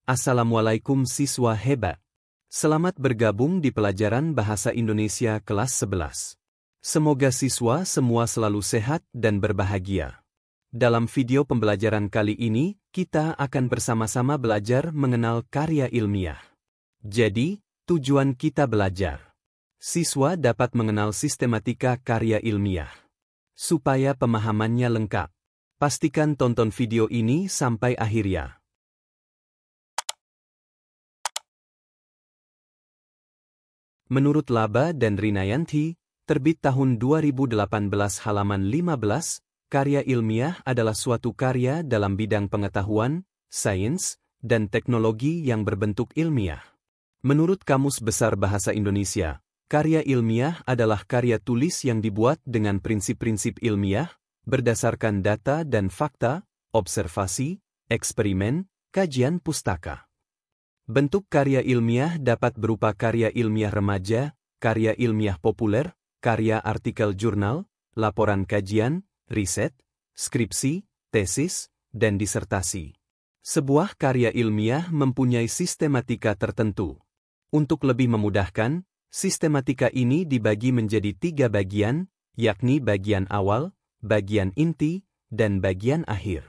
Assalamualaikum siswa hebat. Selamat bergabung di pelajaran Bahasa Indonesia kelas 11. Semoga siswa semua selalu sehat dan berbahagia. Dalam video pembelajaran kali ini, kita akan bersama-sama belajar mengenal karya ilmiah. Jadi, tujuan kita belajar. Siswa dapat mengenal sistematika karya ilmiah. Supaya pemahamannya lengkap, pastikan tonton video ini sampai akhir ya. Menurut Laba dan Rinayanti, terbit tahun 2018 halaman 15, karya ilmiah adalah suatu karya dalam bidang pengetahuan, sains, dan teknologi yang berbentuk ilmiah. Menurut Kamus Besar Bahasa Indonesia, karya ilmiah adalah karya tulis yang dibuat dengan prinsip-prinsip ilmiah, berdasarkan data dan fakta, observasi, eksperimen, kajian pustaka. Bentuk karya ilmiah dapat berupa karya ilmiah remaja, karya ilmiah populer, karya artikel jurnal, laporan kajian, riset, skripsi, tesis, dan disertasi. Sebuah karya ilmiah mempunyai sistematika tertentu. Untuk lebih memudahkan, sistematika ini dibagi menjadi 3 bagian, yakni bagian awal, bagian inti, dan bagian akhir.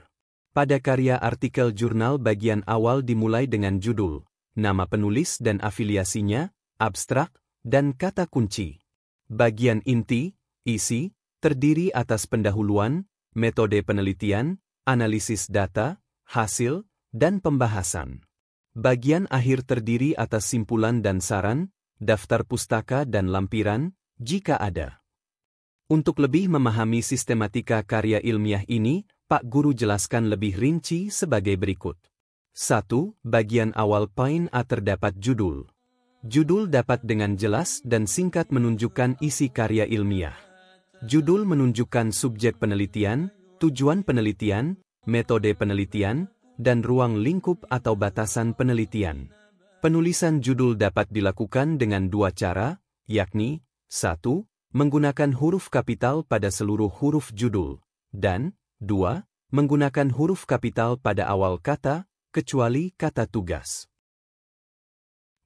Pada karya artikel jurnal bagian awal dimulai dengan judul, nama penulis dan afiliasinya, abstrak, dan kata kunci. Bagian inti, isi, terdiri atas pendahuluan, metode penelitian, analisis data, hasil, dan pembahasan. Bagian akhir terdiri atas simpulan dan saran, daftar pustaka dan lampiran, jika ada. Untuk lebih memahami sistematika karya ilmiah ini, Pak Guru jelaskan lebih rinci sebagai berikut. 1. Bagian awal poin A terdapat judul. Judul dapat dengan jelas dan singkat menunjukkan isi karya ilmiah. Judul menunjukkan subjek penelitian, tujuan penelitian, metode penelitian, dan ruang lingkup atau batasan penelitian. Penulisan judul dapat dilakukan dengan 2 cara, yakni 1. Menggunakan huruf kapital pada seluruh huruf judul, dan 2. Menggunakan huruf kapital pada awal kata, kecuali kata tugas.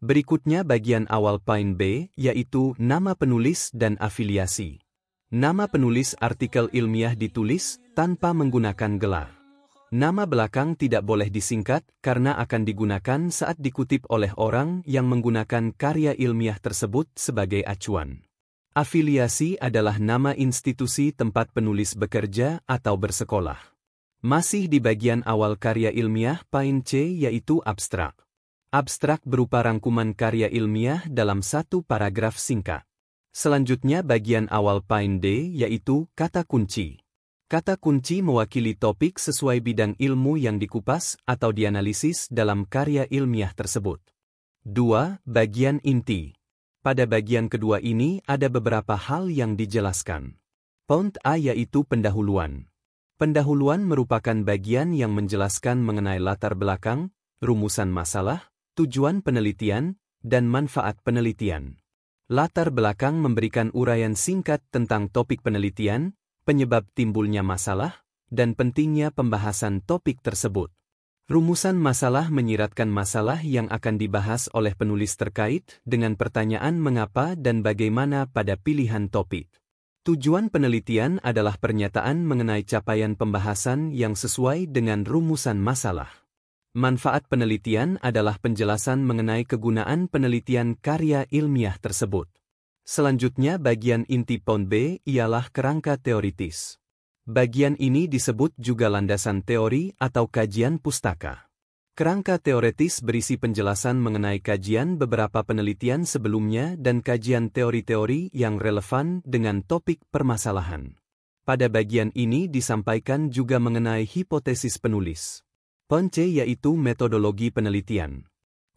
Berikutnya bagian awal poin B, yaitu nama penulis dan afiliasi. Nama penulis artikel ilmiah ditulis tanpa menggunakan gelar. Nama belakang tidak boleh disingkat karena akan digunakan saat dikutip oleh orang yang menggunakan karya ilmiah tersebut sebagai acuan. Afiliasi adalah nama institusi tempat penulis bekerja atau bersekolah. Masih di bagian awal karya ilmiah poin C yaitu abstrak. Abstrak berupa rangkuman karya ilmiah dalam satu paragraf singkat. Selanjutnya bagian awal poin D yaitu kata kunci. Kata kunci mewakili topik sesuai bidang ilmu yang dikupas atau dianalisis dalam karya ilmiah tersebut. 2. Bagian inti. Pada bagian kedua ini ada beberapa hal yang dijelaskan. Poin A yaitu pendahuluan. Pendahuluan merupakan bagian yang menjelaskan mengenai latar belakang, rumusan masalah, tujuan penelitian, dan manfaat penelitian. Latar belakang memberikan uraian singkat tentang topik penelitian, penyebab timbulnya masalah, dan pentingnya pembahasan topik tersebut. Rumusan masalah menyiratkan masalah yang akan dibahas oleh penulis terkait dengan pertanyaan mengapa dan bagaimana pada pilihan topik. Tujuan penelitian adalah pernyataan mengenai capaian pembahasan yang sesuai dengan rumusan masalah. Manfaat penelitian adalah penjelasan mengenai kegunaan penelitian karya ilmiah tersebut. Selanjutnya bagian inti poin B ialah kerangka teoritis. Bagian ini disebut juga landasan teori atau kajian pustaka. Kerangka teoritis berisi penjelasan mengenai kajian beberapa penelitian sebelumnya dan kajian teori-teori yang relevan dengan topik permasalahan. Pada bagian ini disampaikan juga mengenai hipotesis penulis. Poin C yaitu metodologi penelitian.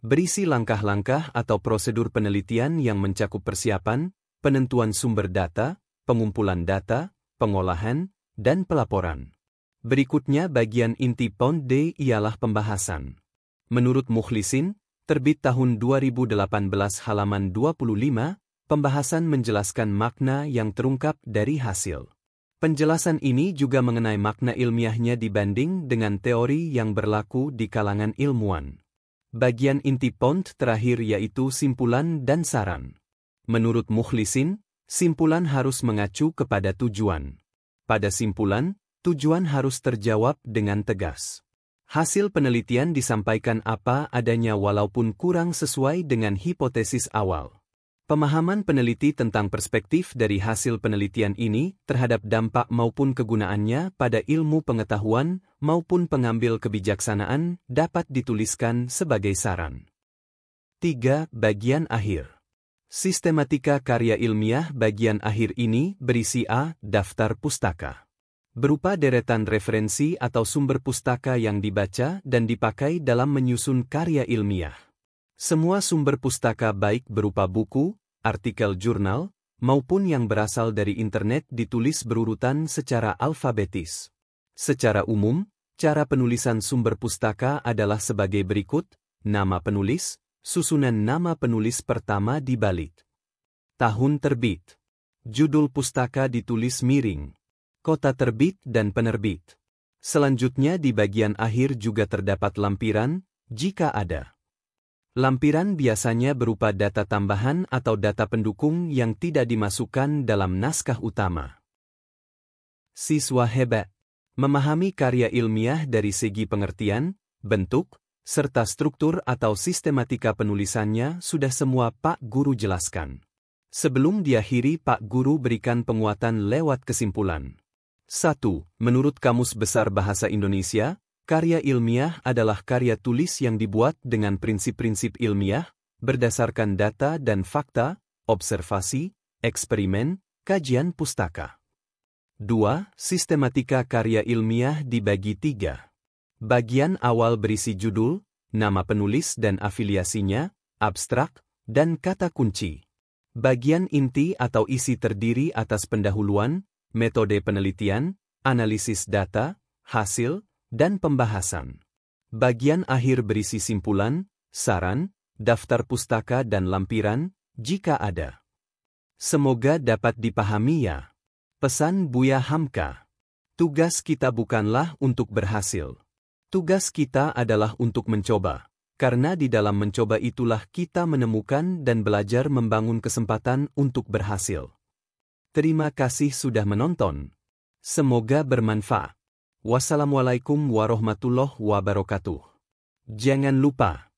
Berisi langkah-langkah atau prosedur penelitian yang mencakup persiapan, penentuan sumber data, pengumpulan data, pengolahan, dan pelaporan. Berikutnya bagian inti poin D ialah pembahasan. Menurut Mukhlisin, terbit tahun 2018 halaman 25, pembahasan menjelaskan makna yang terungkap dari hasil. Penjelasan ini juga mengenai makna ilmiahnya dibanding dengan teori yang berlaku di kalangan ilmuwan. Bagian inti point terakhir yaitu simpulan dan saran. Menurut Mukhlisin, simpulan harus mengacu kepada tujuan. Pada simpulan, tujuan harus terjawab dengan tegas. Hasil penelitian disampaikan apa adanya walaupun kurang sesuai dengan hipotesis awal. Pemahaman peneliti tentang perspektif dari hasil penelitian ini terhadap dampak maupun kegunaannya pada ilmu pengetahuan maupun pengambil kebijaksanaan dapat dituliskan sebagai saran. 3. Bagian akhir. Sistematika karya ilmiah bagian akhir ini berisi A. Daftar pustaka. Berupa deretan referensi atau sumber pustaka yang dibaca dan dipakai dalam menyusun karya ilmiah. Semua sumber pustaka baik berupa buku, artikel jurnal, maupun yang berasal dari internet ditulis berurutan secara alfabetis. Secara umum, cara penulisan sumber pustaka adalah sebagai berikut: nama penulis, susunan nama penulis pertama dibalik. Tahun terbit. Judul pustaka ditulis miring. Kota terbit dan penerbit. Selanjutnya di bagian akhir juga terdapat lampiran, jika ada. Lampiran biasanya berupa data tambahan atau data pendukung yang tidak dimasukkan dalam naskah utama. Siswa hebat. Memahami karya ilmiah dari segi pengertian, bentuk, serta struktur atau sistematika penulisannya sudah semua Pak Guru jelaskan. Sebelum diakhiri, Pak Guru berikan penguatan lewat kesimpulan. 1. Menurut Kamus Besar Bahasa Indonesia, karya ilmiah adalah karya tulis yang dibuat dengan prinsip-prinsip ilmiah, berdasarkan data dan fakta, observasi, eksperimen, kajian pustaka. 2. Sistematika karya ilmiah dibagi 3. Bagian awal berisi judul, nama penulis dan afiliasinya, abstrak, dan kata kunci. Bagian inti atau isi terdiri atas pendahuluan, metode penelitian, analisis data, hasil, dan pembahasan. Bagian akhir berisi simpulan, saran, daftar pustaka dan lampiran, jika ada. Semoga dapat dipahami ya. Pesan Buya Hamka. Tugas kita bukanlah untuk berhasil. Tugas kita adalah untuk mencoba, karena di dalam mencoba itulah kita menemukan dan belajar membangun kesempatan untuk berhasil. Terima kasih sudah menonton. Semoga bermanfaat. Wassalamualaikum warahmatullahi wabarakatuh. Jangan lupa